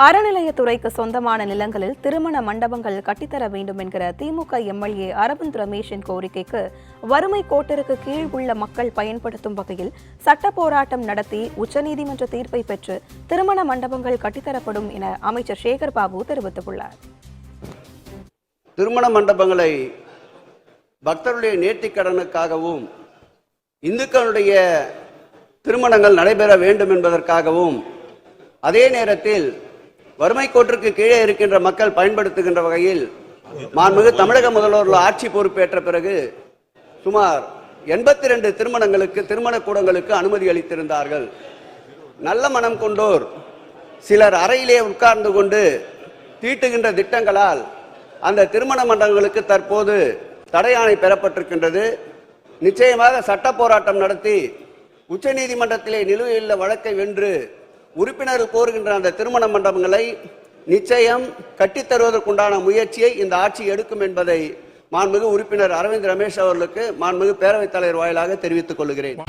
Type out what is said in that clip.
அறநிலையத்துறைக்கு சொந்தமான நிலங்களில் திருமண மண்டபங்கள் கட்டித்தர வேண்டும் என்கிற திமுக எம்எல்ஏ அரவிந்த் ரமேஷின் கோரிக்கைக்கு வறுமை கோட்டிற்கு கீழ் உள்ள மக்கள் பயன்படுத்தும் வகையில் சட்ட போராட்டம் நடத்தி உச்சநீதிமன்ற தீர்ப்பை பெற்று திருமண மண்டபங்கள் கட்டித்தரப்படும் என அமைச்சர் சேகர் பாபு தெரிவித்துள்ளார். திருமண மண்டபங்களை பக்தருடைய நேர்த்திக்கடனுக்காகவும் இந்துக்களுடைய திருமணங்கள் நடைபெற வேண்டும் என்பதற்காகவும் அதே நேரத்தில் வறுமை கோட்டிற்கு கீழே இருக்கின்ற மக்கள் பயன்படுத்துகின்ற வகையில் மாண்புமிகு தமிழக முதல்வர்கள் ஆட்சி பொறுப்பேற்ற பிறகு சுமார் 82 திருமணங்களுக்கு திருமண கூடங்களுக்கு அனுமதி அளித்திருந்தார்கள். நல்ல மனம் கொண்டோர் சிலர் அறையிலே உட்கார்ந்து கொண்டு தீட்டுகின்ற திட்டங்களால் அந்த திருமண மண்டபங்களுக்கு தற்போது தடையாணை பெறப்பட்டிருக்கின்றது. நிச்சயமாக சட்ட போராட்டம் நடத்தி உச்சநீதிமன்றத்திலே நிலுவையுள்ள வழக்கை வென்று உறுப்பினர்கள் கோருகின்ற அந்த திருமண மண்டபங்களை நிச்சயம் கட்டித்தருவதற்குண்டான முயற்சியை இந்த ஆட்சி எடுக்கும் என்பதை மாண்புமிகு உறுப்பினர் அரவிந்த் ரமேஷ் அவர்களுக்கு மாண்புமிகு பேரவைத் தலைவர் வாயிலாக தெரிவித்துக் கொள்கிறேன்.